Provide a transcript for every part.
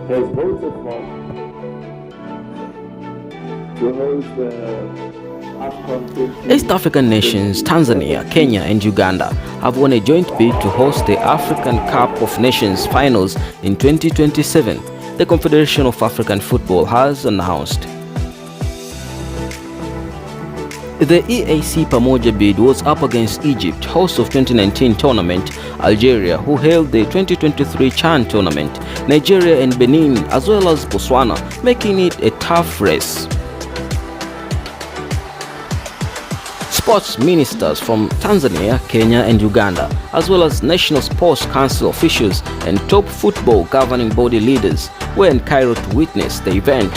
has voted for to host the Afcon 20. East African nations Tanzania, Kenya and Uganda have won a joint bid to host the African Cup of Nations finals in 2027, the Confederation of African Football has announced. The EAC Pamoja bid was up against Egypt, host of 2019 tournament, Algeria, who held the 2023 CHAN tournament, Nigeria and Benin, as well as Botswana, making it a tough race. Sports ministers from Tanzania, Kenya and Uganda, as well as National Sports Council officials and top football governing body leaders were in Cairo to witness the event.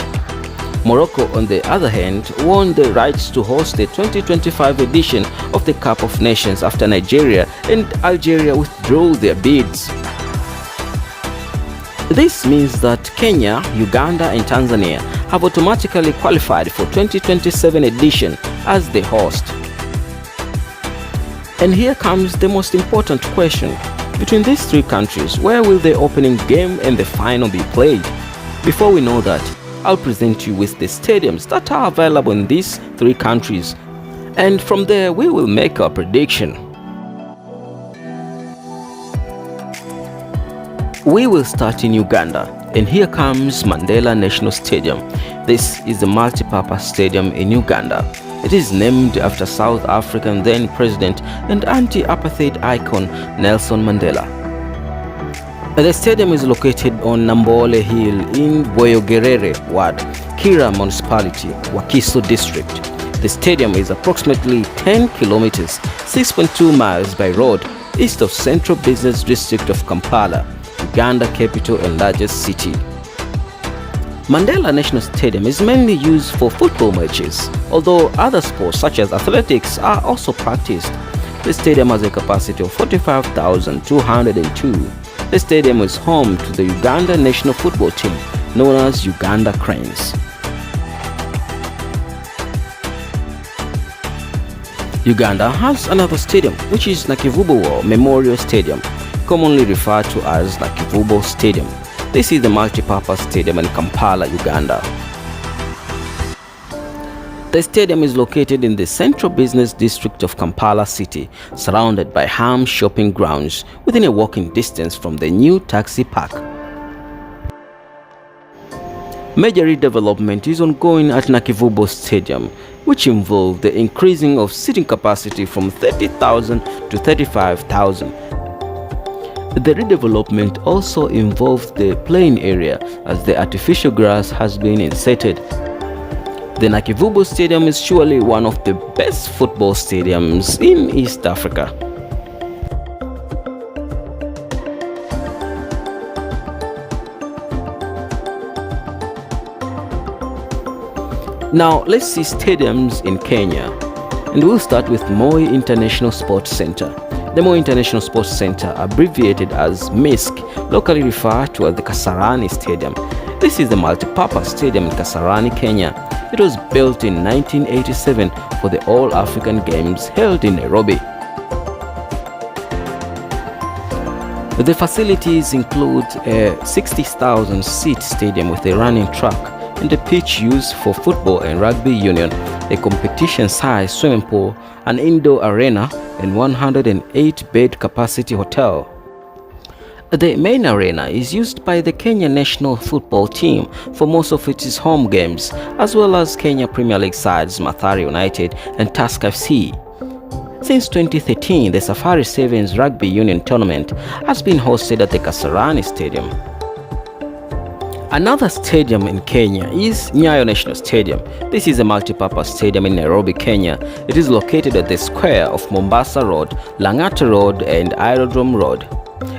Morocco, on the other hand, won the rights to host the 2025 edition of the Cup of Nations after Nigeria and Algeria withdrew their bids. This means that Kenya, Uganda and Tanzania have automatically qualified for 2027 edition as the host. And here comes the most important question. Between these three countries, where will the opening game and the final be played? Before we know that, I'll present you with the stadiums that are available in these three countries, and from there we will make our prediction. We will start in Uganda, and here comes Mandela National Stadium. This is the multi-purpose stadium in Uganda. It is named after South African then President and anti-apartheid icon Nelson Mandela. The stadium is located on Nambole Hill in Boyogerere Ward, Kira Municipality, Wakiso District. The stadium is approximately 10 kilometers, 6.2 miles by road, east of Central Business District of Kampala, Uganda capital and largest city. Mandela National Stadium is mainly used for football matches, although other sports such as athletics are also practiced. The stadium has a capacity of 45,202. The stadium is home to the Uganda national football team, known as Uganda Cranes. Uganda has another stadium, which is Nakivubo Memorial Stadium, commonly referred to as Nakivubo Stadium. This is the multi-purpose stadium in Kampala, Uganda. The stadium is located in the Central Business District of Kampala City, surrounded by Ham shopping grounds within a walking distance from the new taxi park. Major redevelopment is ongoing at Nakivubo Stadium, which involved the increasing of seating capacity from 30,000 to 35,000. The redevelopment also involved the playing area as the artificial grass has been inserted. The Nakivubo Stadium is surely one of the best football stadiums in East Africa. Now let's see stadiums in Kenya, and we'll start with Moi International Sports Center. The Moi International Sports Center, abbreviated as MISC, locally referred to as the Kasarani Stadium. This is the multi-purpose stadium in Kasarani, Kenya. It was built in 1987 for the All-African Games held in Nairobi. The facilities include a 60,000-seat stadium with a running track and a pitch used for football and rugby union, a competition-sized swimming pool, an indoor arena, and 108-bed capacity hotel. The main arena is used by the Kenya national football team for most of its home games, as well as Kenya Premier League sides Mathare United and Tusker FC. Since 2013, the Safari Sevens Rugby Union tournament has been hosted at the Kasarani Stadium. Another stadium in Kenya is Nyayo National Stadium. This is a multi-purpose stadium in Nairobi, Kenya. It is located at the square of Mombasa Road, Lang'ata Road and Aerodrome Road.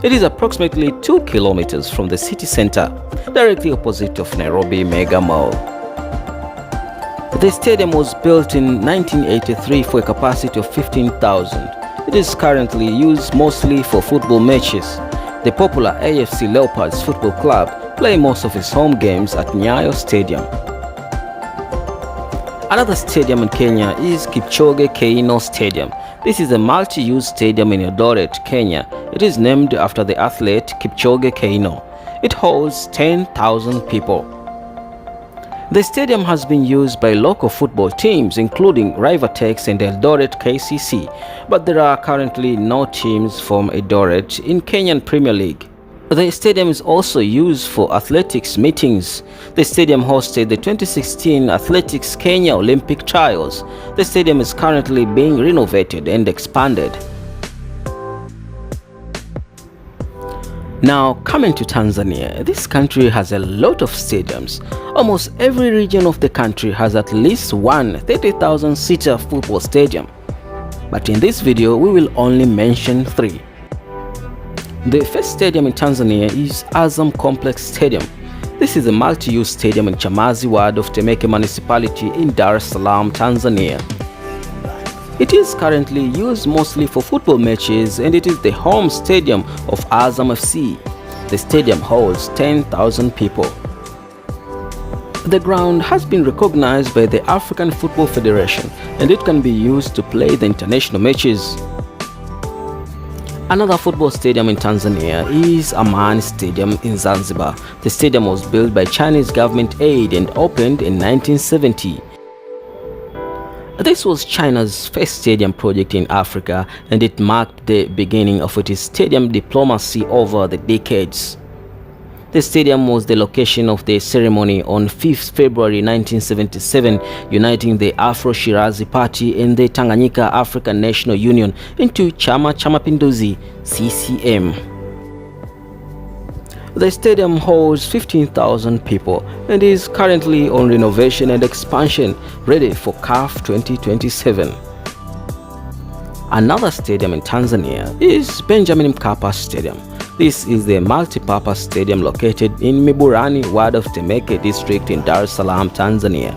It is approximately 2 kilometers from the city center, directly opposite of Nairobi Mega Mall. The stadium was built in 1983 for a capacity of 15,000. It is currently used mostly for football matches. The popular AFC Leopards Football Club play most of its home games at Nyayo Stadium. Another stadium in Kenya is Kipchoge Keino Stadium. This is a multi-use stadium in Eldoret, Kenya. It is named after the athlete Kipchoge Keino. It holds 10,000 people. The stadium has been used by local football teams including Rivertex and Eldoret KCC, but there are currently no teams from Eldoret in Kenyan Premier League. The stadium is also used for athletics meetings. The stadium hosted the 2016 Athletics Kenya Olympic Trials. The stadium is currently being renovated and expanded. Now, coming to Tanzania, this country has a lot of stadiums. Almost every region of the country has at least one 30,000-seater football stadium. But in this video, we will only mention 3. The first stadium in Tanzania is Azam Complex Stadium. This is a multi-use stadium in Chamazi ward of Temeke municipality in Dar es Salaam, Tanzania. It is currently used mostly for football matches and it is the home stadium of Azam FC. The stadium holds 10,000 people. The ground has been recognized by the African Football Federation and it can be used to play the international matches. Another football stadium in Tanzania is Amani Stadium in Zanzibar. The stadium was built by Chinese government aid and opened in 1970. This was China's first stadium project in Africa and it marked the beginning of its stadium diplomacy over the decades. The stadium was the location of the ceremony on 5th February 1977, uniting the Afro-Shirazi Party and the Tanganyika African National Union into Chama cha Mapinduzi (CCM). The stadium holds 15,000 people and is currently on renovation and expansion, ready for CAF 2027. Another stadium in Tanzania is Benjamin Mkapa Stadium. This is the multi-purpose stadium located in Miburani ward of Temeke district in Dar es Salaam, Tanzania.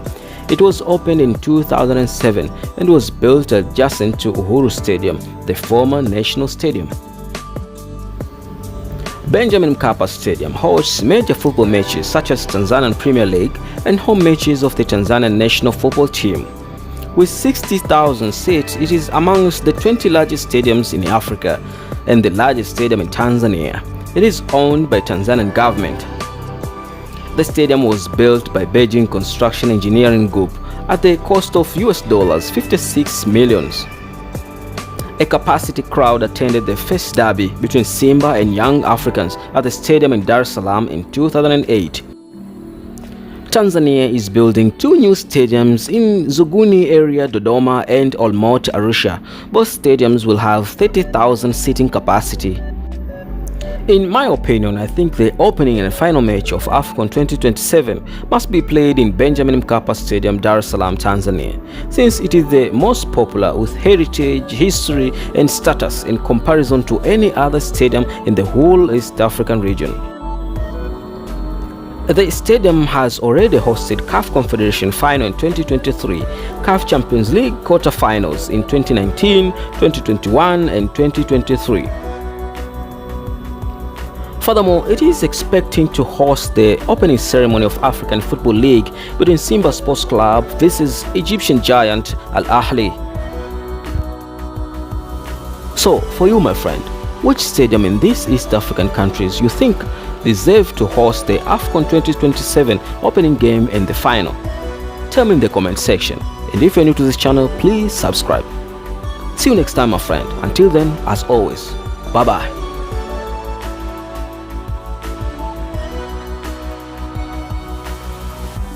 It was opened in 2007 and was built adjacent to Uhuru Stadium, the former national stadium. Benjamin Mkapa Stadium hosts major football matches such as Tanzanian Premier League and home matches of the Tanzanian national football team. With 60,000 seats, it is amongst the 20 largest stadiums in Africa and the largest stadium in Tanzania. It is owned by Tanzanian government. The stadium was built by Beijing Construction Engineering Group at the cost of $56 million. A capacity crowd attended the first derby between Simba and Young Africans at the stadium in Dar es Salaam in 2008. Tanzania is building 2 new stadiums in Zuguni area, Dodoma and Olmot, Arusha. Both stadiums will have 30,000 seating capacity. In my opinion, I think the opening and final match of Afcon 2027 must be played in Benjamin Mkapa Stadium, Dar es Salaam, Tanzania, since it is the most popular with heritage, history and status in comparison to any other stadium in the whole East African region. The stadium has already hosted CAF Confederation Final in 2023, CAF Champions League quarter-finals in 2019, 2021 and 2023. Furthermore, it is expecting to host the opening ceremony of African Football League between Simba Sports Club versus Egyptian giant Al Ahly. So, for you my friend, which stadium in these East African countries you think deserve to host the Afcon 2027 opening game and the final? Tell me in the comment section, and if you're new to this channel, please subscribe. See you next time my friend. Until then, as always, bye bye.